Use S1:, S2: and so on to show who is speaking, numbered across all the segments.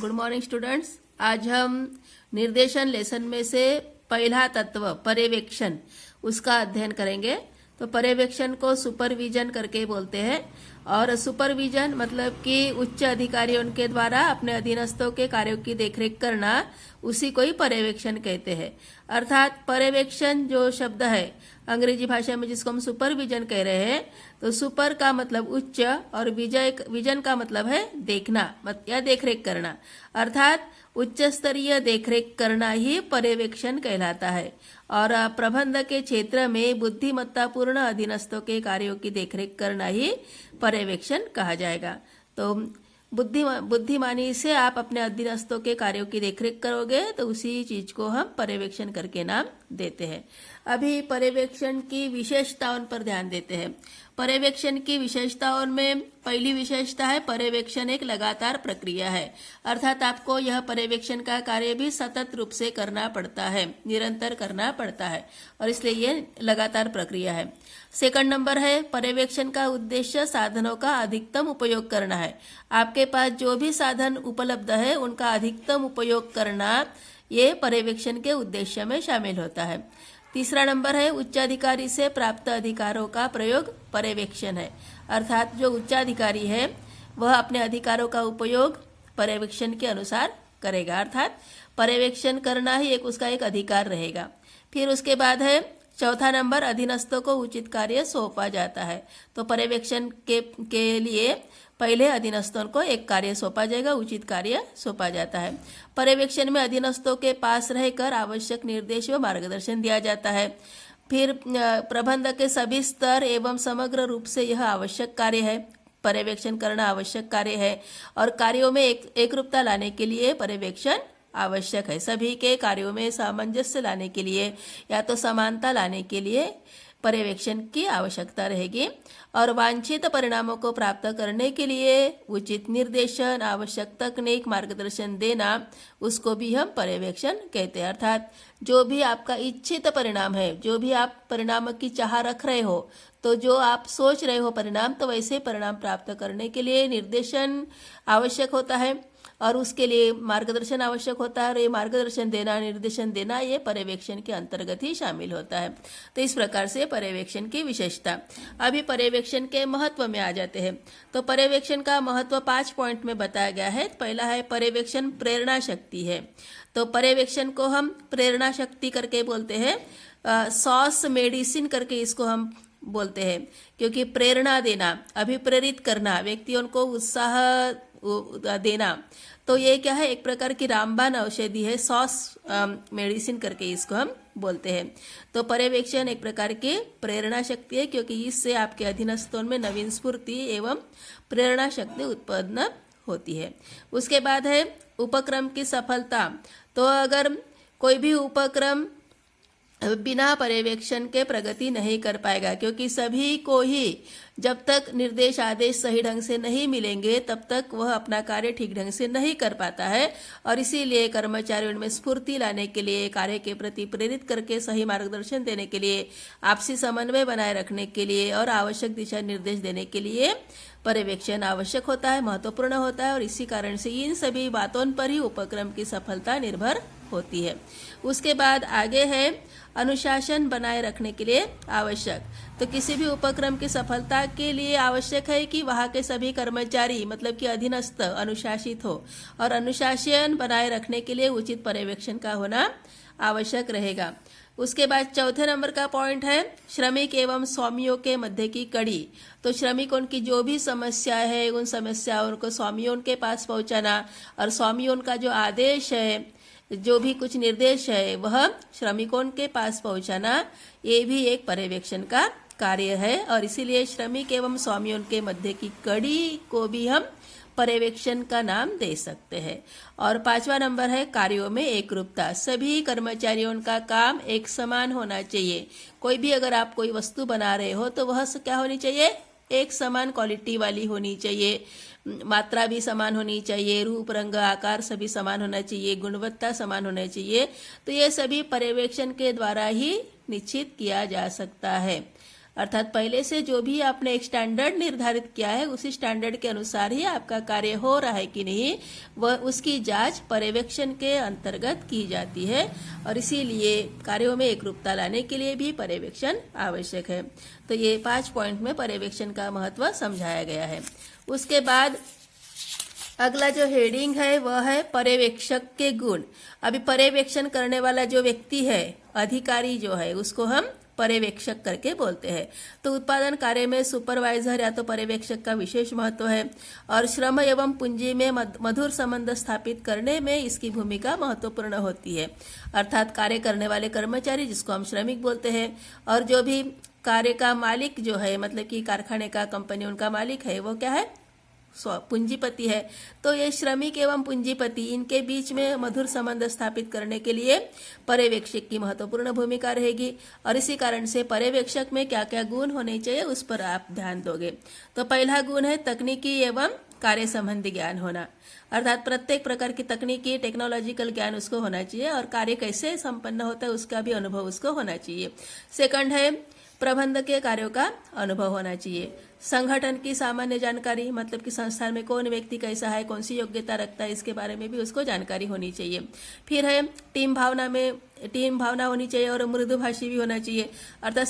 S1: Good morning students. आज हम निर्देशन लेसन में से पहला तत्व पर्यवेक्षण उसका अध्ययन करेंगे। तो पर्यवेक्षण को सुपरविजन करके बोलते हैं और सुपरविजन मतलब कि उच्च अधिकारियों के द्वारा अपने अधीनस्थों के कार्यों की देखरेख करना, उसी को ही पर्यवेक्षण कहते हैं। अर्थात पर्यवेक्षण जो शब्द है अंग्रेजी भाषा में जिसको हम सुपरविजन कह रहे हैं, तो सुपर का मतलब उच्च और विजन का मतलब है देखना या देखरेख करना। अर्थात उच्च स्तरीय देखरेख करना ही पर्यवेक्षण कहलाता है। और प्रबंध के क्षेत्र में बुद्धिमत्तापूर्ण अधीनस्थों के कार्यों की देखरेख करना ही पर्यवेक्षण कहा जाएगा। तो बुद्धिमानी से आप अपने अधीनस्थों के कार्यों की देखरेख करोगे तो उसी चीज को हम पर्यवेक्षण करके नाम देते हैं। अभी पर्यवेक्षण की विशेषताओं पर ध्यान देते हैं। पर्यवेक्षण की विशेषताओं में पहली विशेषता है पर्यवेक्षण एक लगातार प्रक्रिया है। अर्थात आपको यह पर्यवेक्षण का कार्य भी सतत रूप से करना पड़ता है, निरंतर करना पड़ता है और इसलिए ये लगातार प्रक्रिया है। सेकंड नंबर है पर्यवेक्षण का उद्देश्य साधनों का अधिकतम उपयोग करना है। आपके पास जो भी साधन उपलब्ध है उनका अधिकतम उपयोग करना ये पर्यवेक्षण के उद्देश्य में शामिल होता है। तीसरा नंबर है उच्चाधिकारी से प्राप्त अधिकारों का प्रयोग पर्यवेक्षण है। अर्थात जो उच्चाधिकारी है वह अपने अधिकारों का उपयोग पर्यवेक्षण के अनुसार करेगा। अर्थात पर्यवेक्षण करना ही उसका एक अधिकार रहेगा। फिर उसके बाद है चौथा नंबर अधीनस्थों को उचित कार्य सौंपा जाता है। तो पर्यवेक्षण के लिए पहले अधीनस्थों को एक कार्य सौंपा जाएगा, उचित कार्य सौंपा जाता है। पर्यवेक्षण में अधीनस्थों के पास रहकर आवश्यक निर्देश व मार्गदर्शन दिया जाता है। फिर प्रबंध के सभी स्तर एवं समग्र रूप से यह आवश्यक कार्य है। पर्यवेक्षण करना आवश्यक कार्य है और कार्यों में एक रूपता लाने के लिए पर्यवेक्षण आवश्यक है। सभी के कार्यों में सामंजस्य लाने के लिए या तो समानता लाने के लिए पर्यवेक्षण की आवश्यकता रहेगी और वांछित परिणामों को प्राप्त करने के लिए उचित निर्देशन, आवश्यक तकनीक, मार्गदर्शन देना, उसको भी हम पर्यवेक्षण कहते हैं। अर्थात जो भी आपका इच्छित परिणाम है, जो भी आप परिणाम की चाह रख रहे हो, तो जो आप सोच रहे हो परिणाम, तो वैसे परिणाम प्राप्त करने के लिए निर्देशन आवश्यक होता है और उसके लिए मार्गदर्शन आवश्यक होता है और ये मार्गदर्शन देना, निर्देशन देना ये पर्यवेक्षण के अंतर्गत ही शामिल होता है। तो इस प्रकार से पर्यवेक्षण की विशेषता। अभी पर्यवेक्षण के महत्व में आ जाते हैं। तो पर्यवेक्षण का महत्व 5 पॉइंट में बताया गया है। पहला है पर्यवेक्षण प्रेरणा शक्ति है। तो पर्यवेक्षण को हम प्रेरणा शक्ति करके बोलते हैं। सॉस मेडिसिन करके इसको हम बोलते हैं, क्योंकि प्रेरणा देना, अभिप्रेरित करना, व्यक्तियों को उत्साह देना, तो ये क्या है, एक प्रकार की रामबाण औषधि है। सॉस मेडिसिन करके इसको हम बोलते हैं। तो पर्यवेक्षण एक प्रकार की प्रेरणा शक्ति है, क्योंकि इससे आपके अधीनस्थों में नवीन स्फूर्ति एवं प्रेरणा शक्ति उत्पन्न होती है। उसके बाद है उपक्रम की सफलता। तो अगर कोई भी उपक्रम बिना पर्यवेक्षण के प्रगति नहीं कर पाएगा, क्योंकि सभी को ही जब तक निर्देश आदेश सही ढंग से नहीं मिलेंगे तब तक वह अपना कार्य ठीक ढंग से नहीं कर पाता है। और इसीलिए कर्मचारियों में स्फूर्ति लाने के लिए, कार्य के प्रति प्रेरित करके सही मार्गदर्शन देने के लिए, आपसी समन्वय बनाए रखने के लिए और आवश्यक दिशा निर्देश देने के लिए पर्यवेक्षण आवश्यक होता है, महत्वपूर्ण होता है। और इसी कारण से इन सभी बातों पर ही उपक्रम की सफलता निर्भर होती है। उसके बाद आगे है अनुशासन बनाए रखने के लिए आवश्यक। तो किसी भी उपक्रम की सफलता के लिए आवश्यक है कि वहाँ के सभी कर्मचारी मतलब कि अधीनस्थ अनुशासित हो और अनुशासन बनाए रखने के लिए उचित पर्यवेक्षण का होना आवश्यक रहेगा। उसके बाद चौथे नंबर का पॉइंट है श्रमिक एवं स्वामियों के मध्य की कड़ी। तो श्रमिकों की जो भी समस्या है उन समस्याओं को स्वामियों के पास पहुंचाना और स्वामियों का जो आदेश है, जो भी कुछ निर्देश है, वह श्रमिकों के पास पहुंचाना, ये भी एक पर्यवेक्षण का कार्य है। और इसीलिए श्रमिक एवं स्वामियों के मध्य की कड़ी को भी हम पर्यवेक्षण का नाम दे सकते हैं। और 5वां नंबर है कार्यों में एकरूपता। सभी कर्मचारियों का काम एक समान होना चाहिए। कोई भी अगर आप कोई वस्तु बना रहे हो तो वह क्या होनी चाहिए, एक समान क्वालिटी वाली होनी चाहिए, मात्रा भी समान होनी चाहिए, रूप रंग आकार सभी समान होना चाहिए, गुणवत्ता समान होना चाहिए। तो ये सभी पर्यवेक्षण के द्वारा ही निश्चित किया जा सकता है। अर्थात पहले से जो भी आपने एक स्टैंडर्ड निर्धारित किया है उसी स्टैंडर्ड के अनुसार ही आपका कार्य हो रहा है कि नहीं, वह उसकी जांच पर्यवेक्षण के अंतर्गत की जाती है और इसीलिए कार्यों में एकरूपता लाने के लिए भी पर्यवेक्षण आवश्यक है। तो ये 5 पॉइंट में पर्यवेक्षण का महत्व समझाया गया है। उसके बाद अगला जो हेडिंग है वह है पर्यवेक्षक के गुण। अभी पर्यवेक्षण करने वाला जो व्यक्ति है, अधिकारी जो है, उसको हम पर्यवेक्षक करके बोलते हैं। तो उत्पादन कार्य में सुपरवाइजर या तो पर्यवेक्षक का विशेष महत्व है और श्रम एवं पूंजी में मधुर संबंध स्थापित करने में इसकी भूमिका महत्वपूर्ण होती है। अर्थात कार्य करने वाले कर्मचारी, जिसको हम श्रमिक बोलते हैं, और जो भी कार्य का मालिक जो है, मतलब कि कारखाने का, कंपनी उनका मालिक है, वो क्या है, पूंजीपति है। तो ये श्रमिक एवं पूंजीपति, इनके बीच में मधुर संबंध स्थापित करने के लिए पर्यवेक्षक की महत्वपूर्ण भूमिका रहेगी और इसी कारण से पर्यवेक्षक में क्या क्या गुण होने चाहिए उस पर आप ध्यान दोगे। तो पहला गुण है तकनीकी एवं कार्य संबंधी ज्ञान होना। अर्थात प्रत्येक प्रकार की तकनीकी टेक्नोलॉजिकल ज्ञान उसको होना चाहिए और कार्य कैसे संपन्न होता है उसका भी अनुभव उसको होना चाहिए। सेकंड है प्रबंध के कार्यों का अनुभव होना चाहिए। संगठन की सामान्य जानकारी, मतलब कि संस्थान में कौन व्यक्ति कैसा है, कौन सी योग्यता रखता है, इसके बारे में भी उसको जानकारी होनी चाहिए। फिर है टीम भावना होनी चाहिए और मृदुभाषी भी होना चाहिए। अर्थात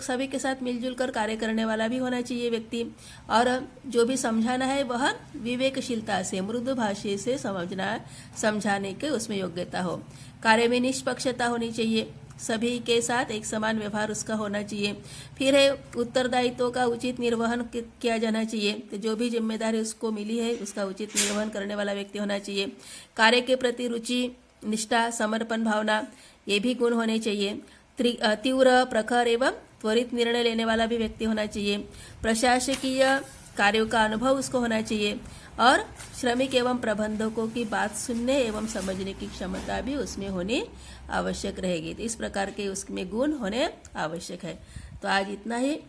S1: सभी के साथ मिलजुल कर कार्य करने वाला भी होना चाहिए व्यक्ति, और जो भी समझाना है वह विवेकशीलता से, मृदुभाषी से समझाने के उसमें योग्यता हो। कार्य में निष्पक्षता होनी चाहिए, सभी के साथ एक समान व्यवहार उसका होना चाहिए। फिर है उत्तरदायित्व का उचित निर्वहन किया जाना चाहिए। तो जो भी जिम्मेदारी उसको मिली है उसका उचित निर्वहन करने वाला व्यक्ति होना चाहिए। कार्य के प्रति रुचि, निष्ठा, समर्पण भावना, ये भी गुण होने चाहिए। तीव्र, प्रखर एवं त्वरित निर्णय लेने वाला भी व्यक्ति होना चाहिए। प्रशासकीय कार्यों का अनुभव उसको होना चाहिए और श्रमिक एवं प्रबंधकों की बात सुनने एवं समझने की क्षमता भी उसमें होनी आवश्यक रहेगी। तो इस प्रकार के उसमें गुण होने आवश्यक है। तो आज इतना ही।